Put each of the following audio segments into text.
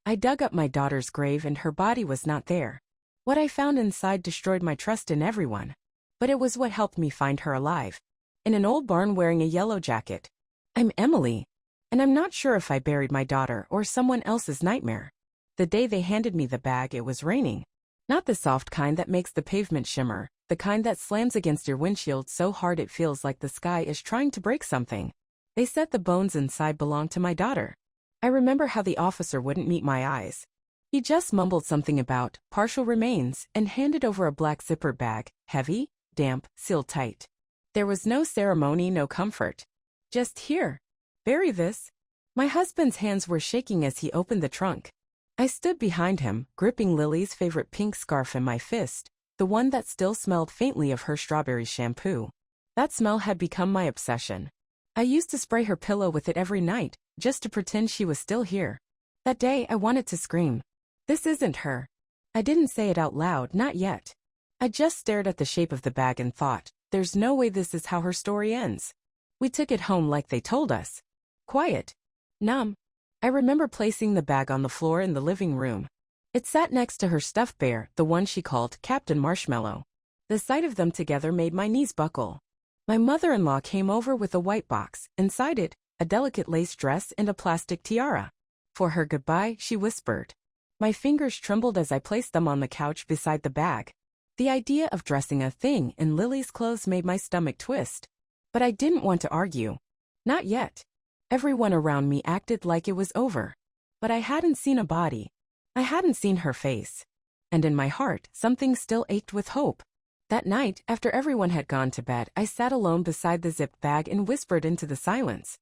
I dug up my daughter's grave and her body was not there. What I found inside destroyed my trust in everyone. But it was what helped me find her alive. In an old barn wearing a yellow jacket. I'm Emily. And I'm not sure if I buried my daughter or someone else's nightmare. The day they handed me the bag, it was raining. Not the soft kind that makes the pavement shimmer, the kind that slams against your windshield so hard it feels like the sky is trying to break something. They said the bones inside belonged to my daughter. I remember how the officer wouldn't meet my eyes. He just mumbled something about partial remains and handed over a black zippered bag, heavy, damp, sealed tight. There was no ceremony, no comfort. Just here. Bury this. My husband's hands were shaking as he opened the trunk. I stood behind him, gripping Lily's favorite pink scarf in my fist, the one that still smelled faintly of her strawberry shampoo. That smell had become my obsession. I used to spray her pillow with it every night, just to pretend she was still here. That day, I wanted to scream. This isn't her. I didn't say it out loud, not yet. I just stared at the shape of the bag and thought, there's no way this is how her story ends. We took it home like they told us. Quiet. Numb. I remember placing the bag on the floor in the living room. It sat next to her stuffed bear, the one she called Captain Marshmallow. The sight of them together made my knees buckle. My mother-in-law came over with a white box, inside it, a delicate lace dress and a plastic tiara. For her goodbye, she whispered. My fingers trembled as I placed them on the couch beside the bag. The idea of dressing a thing in Lily's clothes made my stomach twist. But I didn't want to argue. Not yet. Everyone around me acted like it was over. But I hadn't seen a body. I hadn't seen her face. And in my heart, something still ached with hope. That night, after everyone had gone to bed, I sat alone beside the zipped bag and whispered into the silence.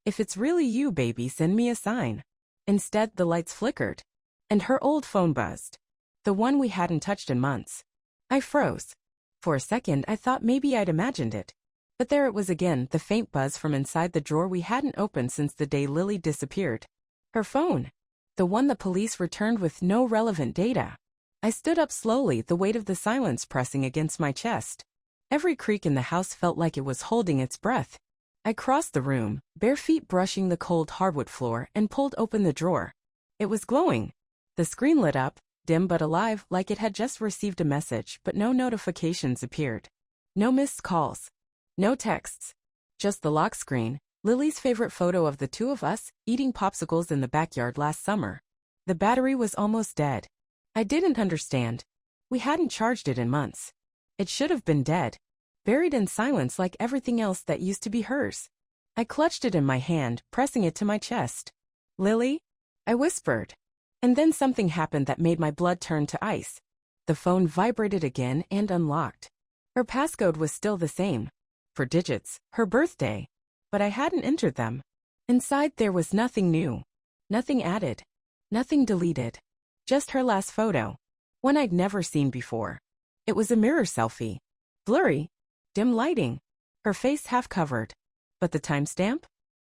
If it's really you, baby, send me a sign. Instead, the lights flickered. And her old phone buzzed. The one we hadn't touched in months. I froze. For a second, I thought maybe I'd imagined it. But there it was again, the faint buzz from inside the drawer we hadn't opened since the day Lily disappeared. Her phone. The one the police returned with no relevant data. I stood up slowly, the weight of the silence pressing against my chest. Every creak in the house felt like it was holding its breath. I crossed the room, bare feet brushing the cold hardwood floor, and pulled open the drawer. It was glowing. The screen lit up, dim but alive, like it had just received a message, but no notifications appeared. No missed calls. No texts. Just the lock screen, Lily's favorite photo of the two of us, eating popsicles in the backyard last summer. The battery was almost dead. I didn't understand. We hadn't charged it in months. It should have been dead. Buried in silence like everything else that used to be hers. I clutched it in my hand, pressing it to my chest. Lily? I whispered. And then something happened that made my blood turn to ice. The phone vibrated again and unlocked. Her passcode was still the same. 4 digits, her birthday. But I hadn't entered them. Inside there was nothing new. Nothing added. Nothing deleted. Just her last photo. One I'd never seen before. It was a mirror selfie. Blurry. Dim lighting. Her face half covered. But the timestamp?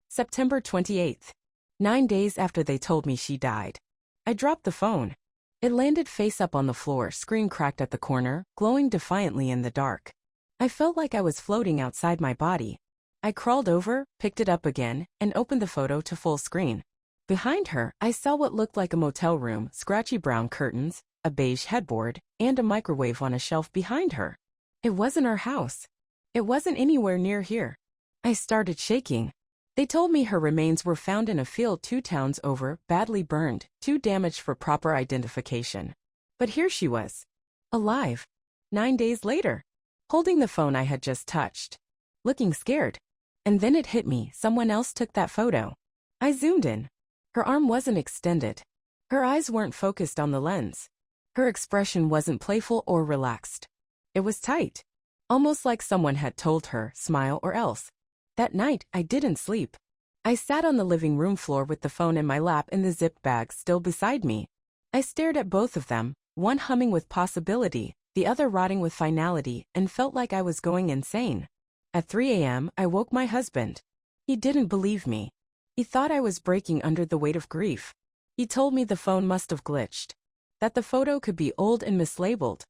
September 28th. 9 days after they told me she died. I dropped the phone. It landed face up on the floor, screen cracked at the corner, glowing defiantly in the dark. I felt like I was floating outside my body. I crawled over, picked it up again, and opened the photo to full screen. Behind her, I saw what looked like a motel room, scratchy brown curtains, a beige headboard, and a microwave on a shelf behind her. It wasn't our house. It wasn't anywhere near here. I started shaking. They told me her remains were found in a field 2 towns over, badly burned, too damaged for proper identification. But here she was. Alive. 9 days later. Holding the phone I had just touched. Looking scared. And then it hit me, someone else took that photo. I zoomed in. Her arm wasn't extended. Her eyes weren't focused on the lens. Her expression wasn't playful or relaxed. It was tight. Almost like someone had told her, smile or else. That night, I didn't sleep. I sat on the living room floor with the phone in my lap and the zipped bag still beside me. I stared at both of them, one humming with possibility, the other rotting with finality, and felt like I was going insane. At 3 a.m., I woke my husband. He didn't believe me. He thought I was breaking under the weight of grief. He told me the phone must have glitched. That the photo could be old and mislabeled.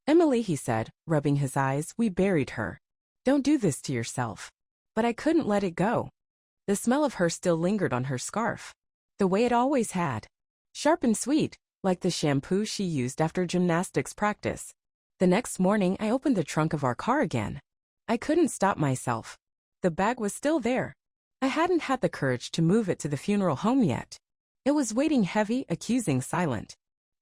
Emily, he said, rubbing his eyes, we buried her. Don't do this to yourself. But I couldn't let it go. The smell of her still lingered on her scarf. The way it always had. Sharp and sweet, like the shampoo she used after gymnastics practice. The next morning, I opened the trunk of our car again. I couldn't stop myself. The bag was still there. I hadn't had the courage to move it to the funeral home yet. It was waiting heavy, accusing, silent.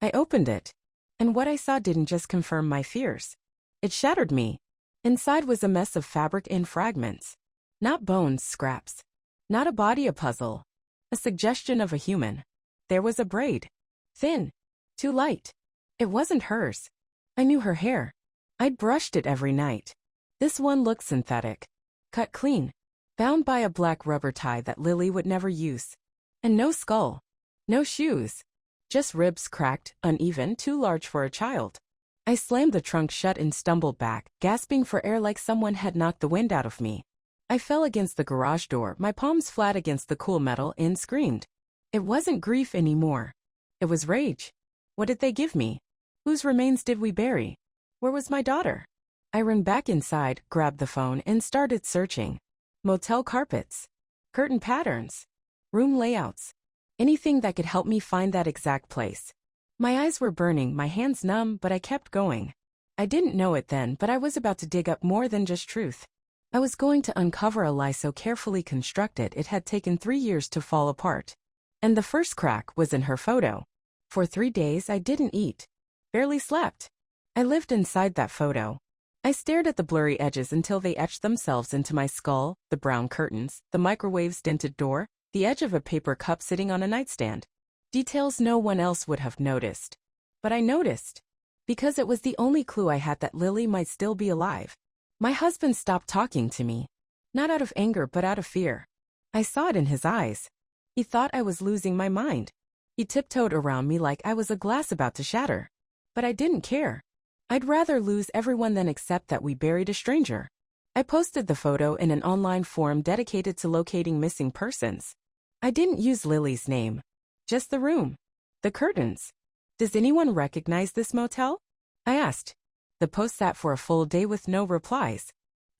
I opened it, and what I saw didn't just confirm my fears. It shattered me. Inside was a mess of fabric and fragments. Not bones, scraps. Not a body, a puzzle. A suggestion of a human. There was a braid. Thin. Too light. It wasn't hers. I knew her hair. I'd brushed it every night. This one looked synthetic. Cut clean. Bound by a black rubber tie that Lily would never use. And no skull. No shoes. Just ribs cracked, uneven, too large for a child. I slammed the trunk shut and stumbled back, gasping for air like someone had knocked the wind out of me. I fell against the garage door, my palms flat against the cool metal, and screamed. It wasn't grief anymore. It was rage. What did they give me? Whose remains did we bury? Where was my daughter? I ran back inside, grabbed the phone, and started searching. Motel carpets. Curtain patterns. Room layouts. Anything that could help me find that exact place. My eyes were burning, my hands numb, but I kept going. I didn't know it then, but I was about to dig up more than just truth. I was going to uncover a lie so carefully constructed it had taken 3 years to fall apart. And the first crack was in her photo. For 3 days I didn't eat. Barely slept. I lived inside that photo. I stared at the blurry edges until they etched themselves into my skull, the brown curtains, the microwave's dented door, the edge of a paper cup sitting on a nightstand. Details no one else would have noticed. But I noticed. Because it was the only clue I had that Lily might still be alive. My husband stopped talking to me. Not out of anger, but out of fear. I saw it in his eyes. He thought I was losing my mind. He tiptoed around me like I was a glass about to shatter. But I didn't care. I'd rather lose everyone than accept that we buried a stranger. I posted the photo in an online forum dedicated to locating missing persons. I didn't use Lily's name. Just the room. The curtains. Does anyone recognize this motel? I asked. The post sat for a full day with no replies.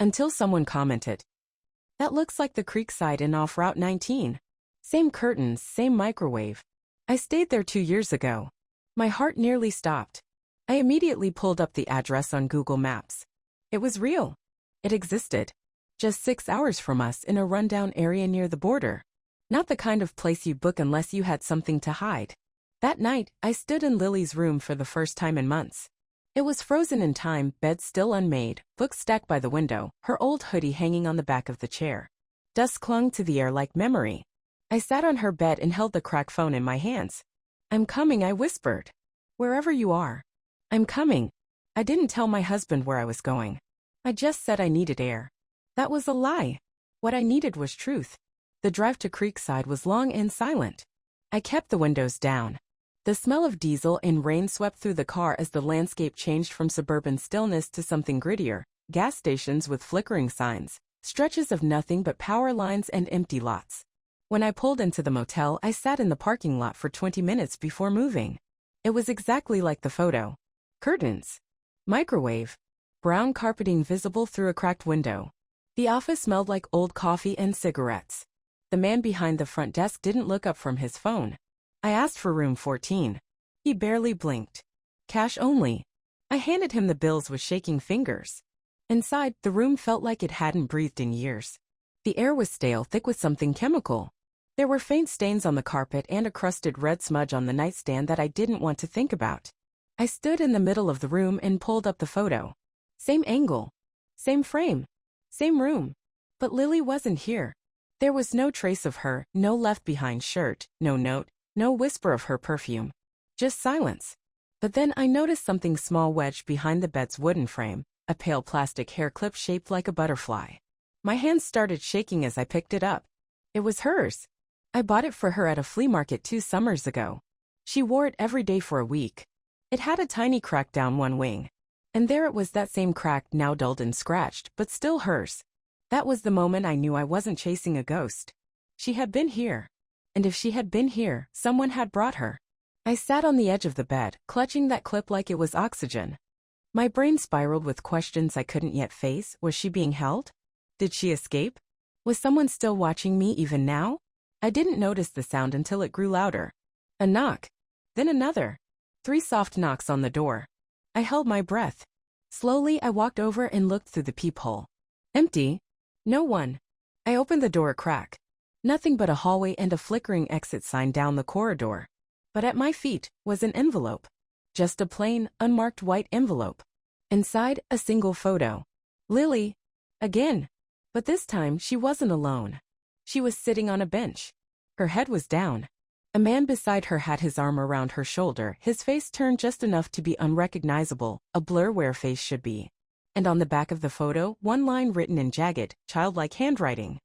Until someone commented. That looks like the Creekside Inn off Route 19. Same curtains, same microwave. I stayed there 2 years ago. My heart nearly stopped. I immediately pulled up the address on Google Maps. It was real. It existed. Just 6 hours from us in a rundown area near the border. Not the kind of place you book unless you had something to hide. That night, I stood in Lily's room for the first time in months. It was frozen in time, bed still unmade, books stacked by the window, her old hoodie hanging on the back of the chair. Dust clung to the air like memory. I sat on her bed and held the cracked phone in my hands. I'm coming, I whispered. Wherever you are. I'm coming. I didn't tell my husband where I was going. I just said I needed air. That was a lie. What I needed was truth. The drive to Creekside was long and silent. I kept the windows down. The smell of diesel and rain swept through the car as the landscape changed from suburban stillness to something grittier. Gas stations with flickering signs, stretches of nothing but power lines and empty lots. When I pulled into the motel, I sat in the parking lot for 20 minutes before moving. It was exactly like the photo. Curtains. Microwave. Brown carpeting visible through a cracked window. The office smelled like old coffee and cigarettes. The man behind the front desk didn't look up from his phone. I asked for room 14. He barely blinked. Cash only. I handed him the bills with shaking fingers. Inside, the room felt like it hadn't breathed in years. The air was stale, thick with something chemical. There were faint stains on the carpet and a crusted red smudge on the nightstand that I didn't want to think about. I stood in the middle of the room and pulled up the photo. Same angle. Same frame. Same room. But Lily wasn't here. There was no trace of her, no left-behind shirt, no note, no whisper of her perfume. Just silence. But then I noticed something small wedged behind the bed's wooden frame, a pale plastic hair clip shaped like a butterfly. My hands started shaking as I picked it up. It was hers. I bought it for her at a flea market 2 summers ago. She wore it every day for a week. It had a tiny crack down one wing. And there it was, that same crack, now dulled and scratched, but still hers. That was the moment I knew I wasn't chasing a ghost. She had been here. And if she had been here, someone had brought her. I sat on the edge of the bed, clutching that clip like it was oxygen. My brain spiraled with questions I couldn't yet face. Was she being held? Did she escape? Was someone still watching me even now? I didn't notice the sound until it grew louder. A knock. Then another. 3 soft knocks on the door. I held my breath. Slowly, I walked over and looked through the peephole. Empty. No one. I opened the door a crack. Nothing but a hallway and a flickering exit sign down the corridor. But at my feet was an envelope. Just a plain, unmarked white envelope. Inside, a single photo. Lily. Again. But this time, she wasn't alone. She was sitting on a bench. Her head was down. A man beside her had his arm around her shoulder, his face turned just enough to be unrecognizable, a blur where face should be. And on the back of the photo, one line written in jagged, childlike handwriting.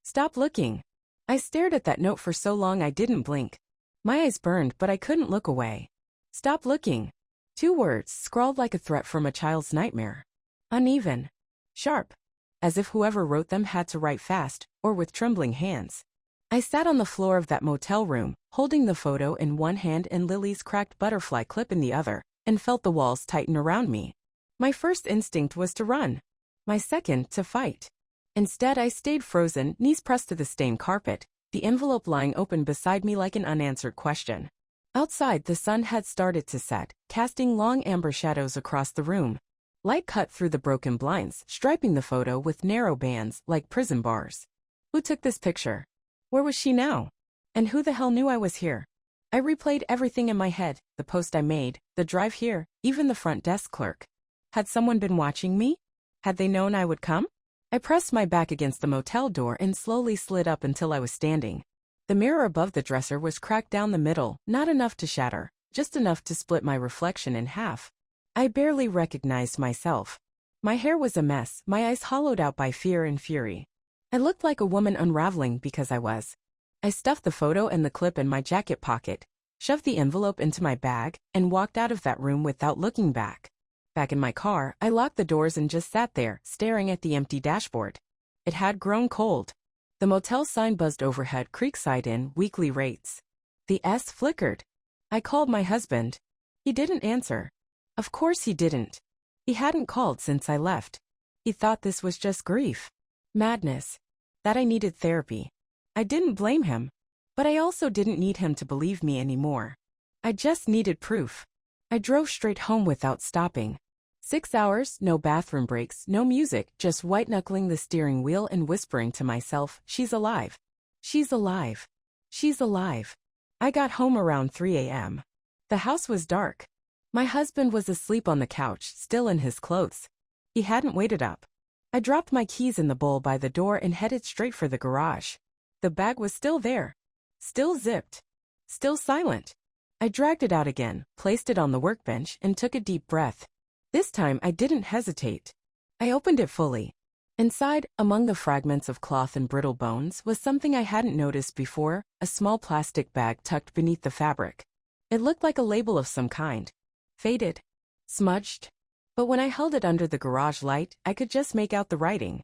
Stop looking. I stared at that note for so long I didn't blink. My eyes burned, but I couldn't look away. Stop looking. 2 words, scrawled like a threat from a child's nightmare. Uneven. Sharp. As if whoever wrote them had to write fast, or with trembling hands. I sat on the floor of that motel room, holding the photo in one hand and Lily's cracked butterfly clip in the other, and felt the walls tighten around me. My first instinct was to run. My second, to fight. Instead, I stayed frozen, knees pressed to the stained carpet, the envelope lying open beside me like an unanswered question. Outside, the sun had started to set, casting long amber shadows across the room. Light cut through the broken blinds, striping the photo with narrow bands like prison bars. Who took this picture? Where was she now? And who the hell knew I was here? I replayed everything in my head, the post I made, the drive here, even the front desk clerk. Had someone been watching me? Had they known I would come? I pressed my back against the motel door and slowly slid up until I was standing. The mirror above the dresser was cracked down the middle, not enough to shatter, just enough to split my reflection in half. I barely recognized myself. My hair was a mess, my eyes hollowed out by fear and fury. I looked like a woman unraveling because I was. I stuffed the photo and the clip in my jacket pocket, shoved the envelope into my bag, and walked out of that room without looking back. Back in my car, I locked the doors and just sat there, staring at the empty dashboard. It had grown cold. The motel sign buzzed overhead, Creekside Inn, weekly rates. The S flickered. I called my husband. He didn't answer. Of course he didn't. He hadn't called since I left. He thought this was just grief. Madness. That I needed therapy. I didn't blame him. But I also didn't need him to believe me anymore. I just needed proof. I drove straight home without stopping. 6 hours, no bathroom breaks, no music, just white-knuckling the steering wheel and whispering to myself, she's alive. She's alive. She's alive. I got home around 3 a.m. The house was dark. My husband was asleep on the couch, still in his clothes. He hadn't waited up. I dropped my keys in the bowl by the door and headed straight for the garage. The bag was still there. Still zipped. Still silent. I dragged it out again, placed it on the workbench, and took a deep breath. This time I didn't hesitate. I opened it fully. Inside, among the fragments of cloth and brittle bones, was something I hadn't noticed before, a small plastic bag tucked beneath the fabric. It looked like a label of some kind. Faded. Smudged. But when I held it under the garage light, I could just make out the writing.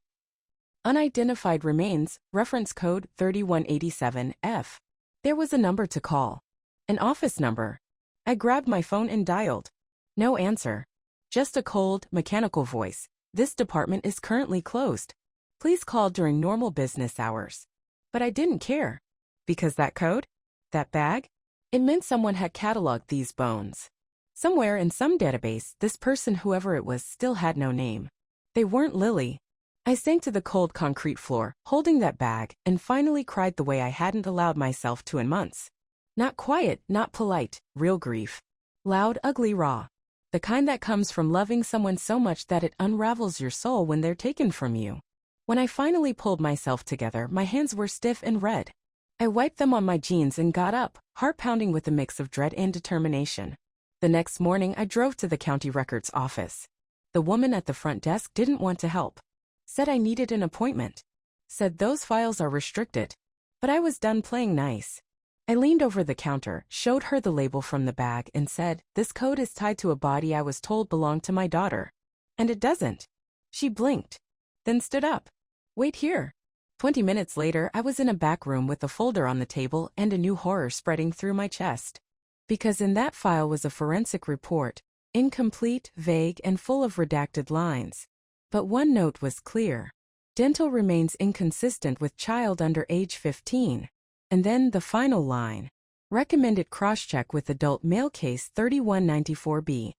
Unidentified remains, reference code 3187F. There was a number to call. An office number. I grabbed my phone and dialed. No answer. Just a cold, mechanical voice. This department is currently closed. Please call during normal business hours. But I didn't care. Because that code? That bag? It meant someone had cataloged these bones. Somewhere in some database, this person, whoever it was, still had no name. They weren't Lily. I sank to the cold concrete floor, holding that bag, and finally cried the way I hadn't allowed myself to in months. Not quiet, not polite, real grief. Loud, ugly, raw. The kind that comes from loving someone so much that it unravels your soul when they're taken from you. When I finally pulled myself together, my hands were stiff and red. I wiped them on my jeans and got up, heart pounding with a mix of dread and determination. The next morning, I drove to the county records office. The woman at the front desk didn't want to help. Said I needed an appointment. Said those files are restricted. But I was done playing nice. I leaned over the counter, showed her the label from the bag, and said, this code is tied to a body I was told belonged to my daughter. And it doesn't. She blinked. Then stood up. Wait here. 20 minutes later, I was in a back room with a folder on the table and a new horror spreading through my chest. Because in that file was a forensic report, incomplete, vague, and full of redacted lines. But one note was clear. Dental remains inconsistent with child under age 15. And then the final line. Recommended cross-check with adult male case 3194B.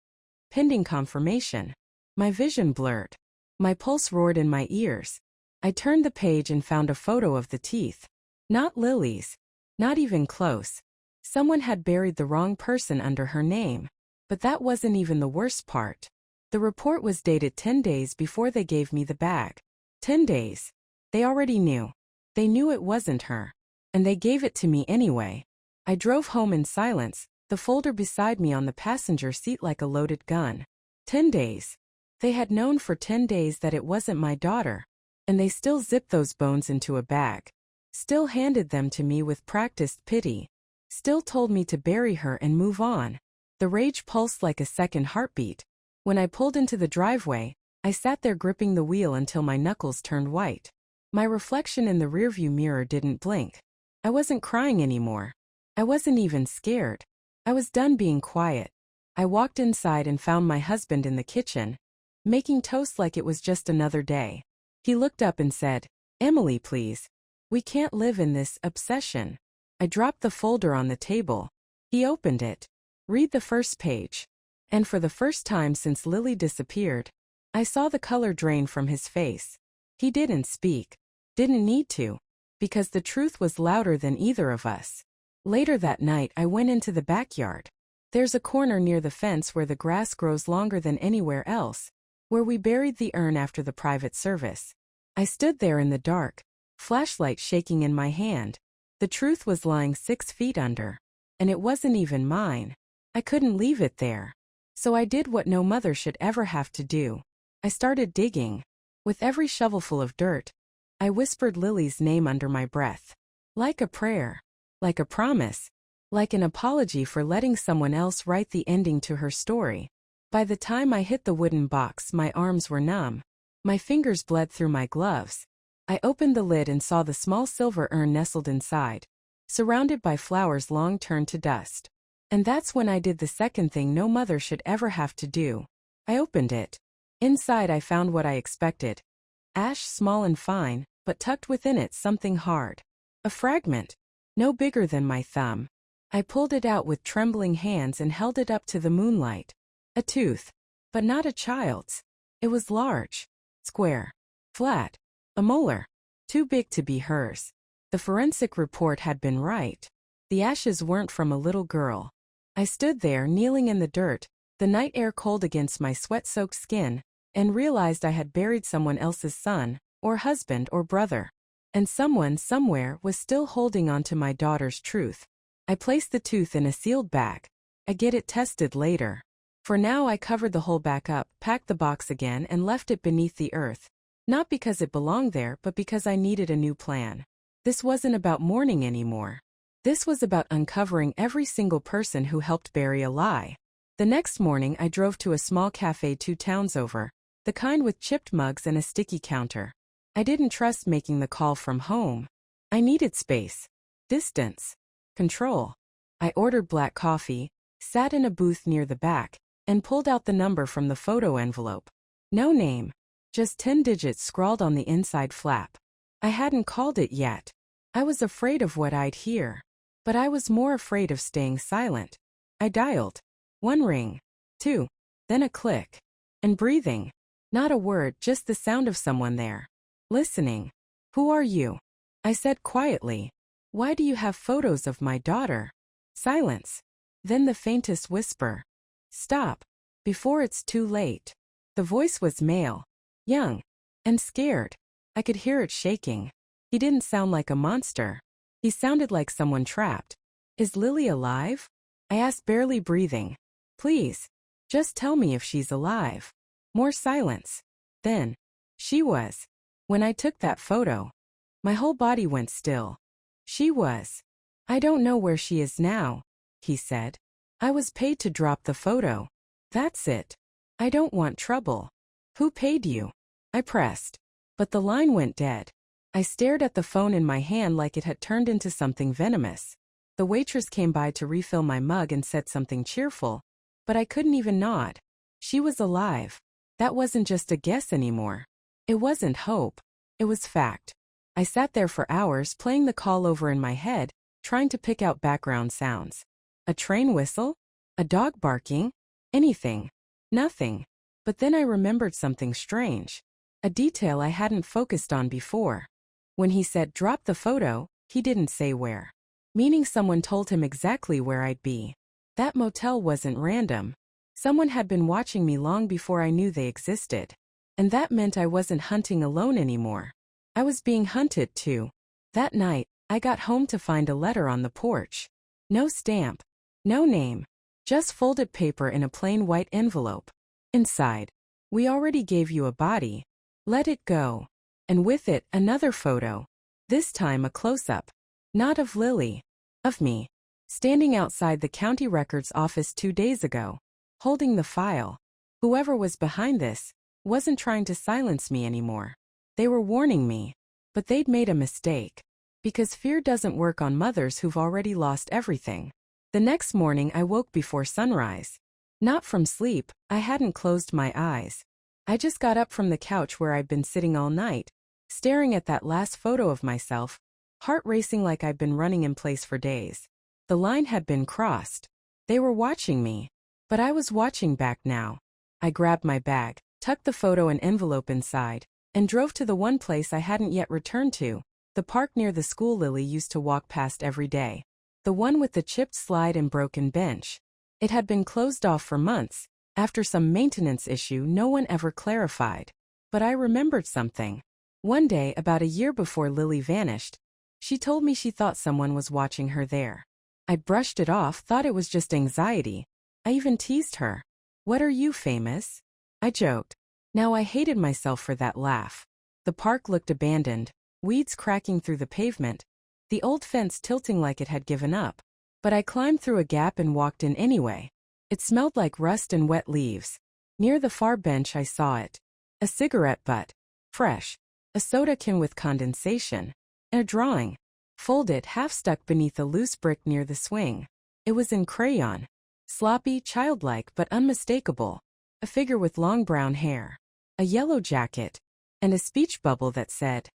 Pending confirmation. My vision blurred. My pulse roared in my ears. I turned the page and found a photo of the teeth. Not Lily's. Not even close. Someone had buried the wrong person under her name. But that wasn't even the worst part. The report was dated 10 days before they gave me the bag. 10 days. They already knew. They knew it wasn't her. And they gave it to me anyway. I drove home in silence, the folder beside me on the passenger seat like a loaded gun. 10 days. They had known for 10 days that it wasn't my daughter. And they still zipped those bones into a bag. Still handed them to me with practiced pity. Still told me to bury her and move on. The rage pulsed like a second heartbeat. When I pulled into the driveway, I sat there gripping the wheel until my knuckles turned white. My reflection in the rearview mirror didn't blink. I wasn't crying anymore. I wasn't even scared. I was done being quiet. I walked inside and found my husband in the kitchen, making toast like it was just another day. He looked up and said, "Emily, please. We can't live in this obsession." I dropped the folder on the table. He opened it. Read the first page. And for the first time since Lily disappeared, I saw the color drain from his face. He didn't speak. Didn't need to. Because the truth was louder than either of us. Later that night I went into the backyard. There's a corner near the fence where the grass grows longer than anywhere else, where we buried the urn after the private service. I stood there in the dark, flashlight shaking in my hand. The truth was lying 6 feet under. And it wasn't even mine. I couldn't leave it there. So I did what no mother should ever have to do. I started digging. With every shovelful of dirt, I whispered Lily's name under my breath. Like a prayer. Like a promise. Like an apology for letting someone else write the ending to her story. By the time I hit the wooden box, my arms were numb. My fingers bled through my gloves. I opened the lid and saw the small silver urn nestled inside, surrounded by flowers long turned to dust. And that's when I did the second thing no mother should ever have to do. I opened it. Inside I found what I expected. Ash, small and fine, but tucked within it something hard. A fragment. No bigger than my thumb. I pulled it out with trembling hands and held it up to the moonlight. A tooth. But not a child's. It was large. Square. Flat. A molar. Too big to be hers. The forensic report had been right. The ashes weren't from a little girl. I stood there kneeling in the dirt, the night air cold against my sweat-soaked skin, and realized I had buried someone else's son, or husband or brother. And someone somewhere was still holding on to my daughter's truth. I placed the tooth in a sealed bag. I get it tested later. For now I covered the hole back up, packed the box again and left it beneath the earth. Not because it belonged there, but because I needed a new plan. This wasn't about mourning anymore. This was about uncovering every single person who helped bury a lie. The next morning I drove to a small cafe 2 towns over, the kind with chipped mugs and a sticky counter. I didn't trust making the call from home. I needed space. Distance. Control. I ordered black coffee, sat in a booth near the back, and pulled out the number from the photo envelope. No name. Just 10 digits scrawled on the inside flap. I hadn't called it yet. I was afraid of what I'd hear. But I was more afraid of staying silent. I dialed. 1 ring. 2. Then a click. And breathing. Not a word, just the sound of someone there. Listening. "Who are you?" I said quietly. "Why do you have photos of my daughter?" Silence. Then the faintest whisper. "Stop. Before it's too late." The voice was male. Young. And scared. I could hear it shaking. He didn't sound like a monster. He sounded like someone trapped. "Is Lily alive?" I asked, barely breathing. "Please. Just tell me if she's alive." More silence. Then. "She was. When I took that photo." My whole body went still. "She was. I don't know where she is now," he said. "I was paid to drop the photo. That's it. I don't want trouble." "Who paid you?" I pressed. But the line went dead. I stared at the phone in my hand like it had turned into something venomous. The waitress came by to refill my mug and said something cheerful, but I couldn't even nod. She was alive. That wasn't just a guess anymore. It wasn't hope. It was fact. I sat there for hours playing the call over in my head, trying to pick out background sounds. A train whistle? A dog barking? Anything. Nothing. But then I remembered something strange. A detail I hadn't focused on before. When he said drop the photo, he didn't say where. Meaning someone told him exactly where I'd be. That motel wasn't random. Someone had been watching me long before I knew they existed. And that meant I wasn't hunting alone anymore. I was being hunted too. That night, I got home to find a letter on the porch. No stamp. No name. Just folded paper in a plain white envelope. Inside, we already gave you a body. Let it go. And with it, another photo. This time a close-up. Not of Lily. Of me. Standing outside the county records office 2 days ago. Holding the file. Whoever was behind this wasn't trying to silence me anymore. They were warning me. But they'd made a mistake. Because fear doesn't work on mothers who've already lost everything. The next morning I woke before sunrise. Not from sleep, I hadn't closed my eyes. I just got up from the couch where I'd been sitting all night, staring at that last photo of myself, heart racing like I'd been running in place for days. The line had been crossed. They were watching me. But I was watching back now. I grabbed my bag, tucked the photo and envelope inside, and drove to the one place I hadn't yet returned to, the park near the school Lily used to walk past every day. The one with the chipped slide and broken bench. It had been closed off for months, after some maintenance issue no one ever clarified. But I remembered something. One day, about a year before Lily vanished, she told me she thought someone was watching her there. I brushed it off, thought it was just anxiety. I even teased her. "What are you, famous?" I joked. Now I hated myself for that laugh. The park looked abandoned, weeds cracking through the pavement, the old fence tilting like it had given up. But I climbed through a gap and walked in anyway. It smelled like rust and wet leaves. Near the far bench I saw it. A cigarette butt. Fresh. A soda can with condensation. And a drawing. Folded, half stuck beneath a loose brick near the swing. It was in crayon. Sloppy, childlike, but unmistakable. A figure with long brown hair. A yellow jacket. And a speech bubble that said,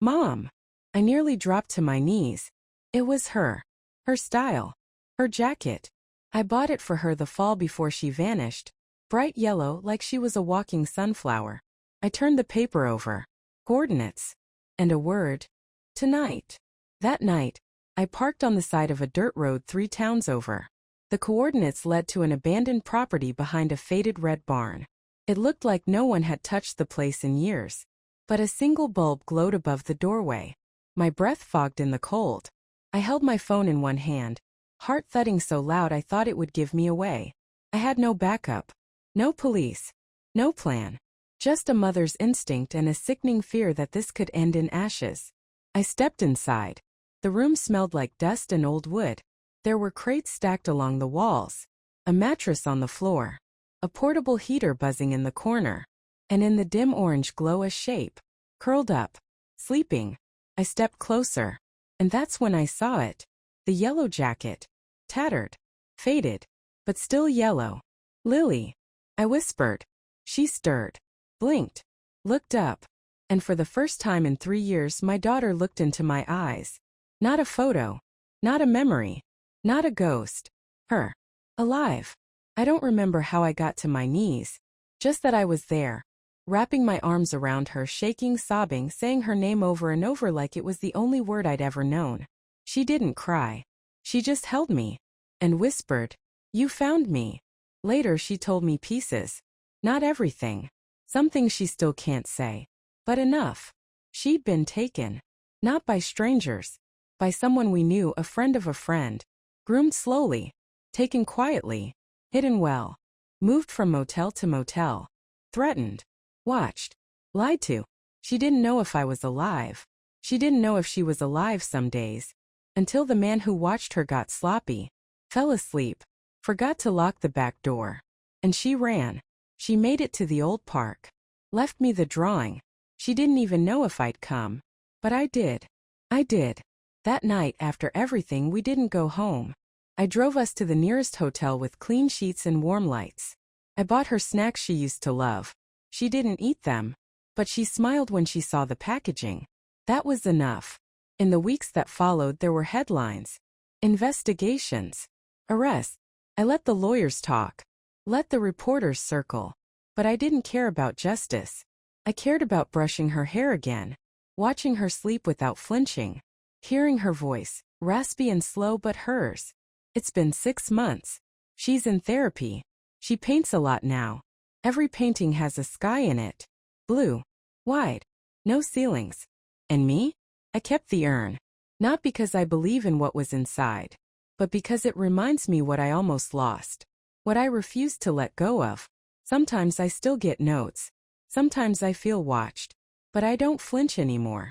"Mom." I nearly dropped to my knees. It was her. Her style. Her jacket. I bought it for her the fall before she vanished. Bright yellow like she was a walking sunflower. I turned the paper over. Coordinates. And a word. Tonight. That night, I parked on the side of a dirt road 3 towns over. The coordinates led to an abandoned property behind a faded red barn. It looked like no one had touched the place in years. But a single bulb glowed above the doorway. My breath fogged in the cold. I held my phone in one hand, heart thudding so loud I thought it would give me away. I had no backup. No police. No plan. Just a mother's instinct and a sickening fear that this could end in ashes. I stepped inside. The room smelled like dust and old wood. There were crates stacked along the walls. A mattress on the floor. A portable heater buzzing in the corner. And in the dim orange glow a shape. Curled up. Sleeping. I stepped closer. And that's when I saw it. The yellow jacket. Tattered. Faded. But still yellow. "Lily." I whispered. She stirred. Blinked. Looked up. And for the first time in 3 years my daughter looked into my eyes. Not a photo. Not a memory. Not a ghost. Her. Alive. I don't remember how I got to my knees. Just that I was there. Wrapping my arms around her, shaking, sobbing, saying her name over and over like it was the only word I'd ever known. She didn't cry. She just held me. And whispered, "You found me." Later she told me pieces. Not everything. Some things she still can't say. But enough. She'd been taken. Not by strangers. By someone we knew, a friend of a friend. Groomed slowly. Taken quietly. Hidden well. Moved from motel to motel. Threatened. Watched. Lied to. She didn't know if I was alive. She didn't know if she was alive some days. Until the man who watched her got sloppy. Fell asleep. Forgot to lock the back door. And she ran. She made it to the old park. Left me the drawing. She didn't even know if I'd come. But I did. I did. That night, after everything, we didn't go home. I drove us to the nearest hotel with clean sheets and warm lights. I bought her snacks she used to love. She didn't eat them. But she smiled when she saw the packaging. That was enough. In the weeks that followed, there were headlines. Investigations. Arrests. I let the lawyers talk. Let the reporters circle. But I didn't care about justice. I cared about brushing her hair again, watching her sleep without flinching, hearing her voice, raspy and slow but hers. It's been 6 months. She's in therapy. She paints a lot now. Every painting has a sky in it. Blue. Wide. No ceilings. And me? I kept the urn. Not because I believe in what was inside, but because it reminds me what I almost lost. What I refused to let go of. Sometimes I still get notes. Sometimes I feel watched. But I don't flinch anymore.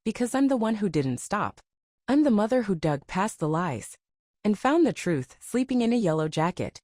Because I'm the one who didn't stop. I'm the mother who dug past the lies and found the truth sleeping in a yellow jacket.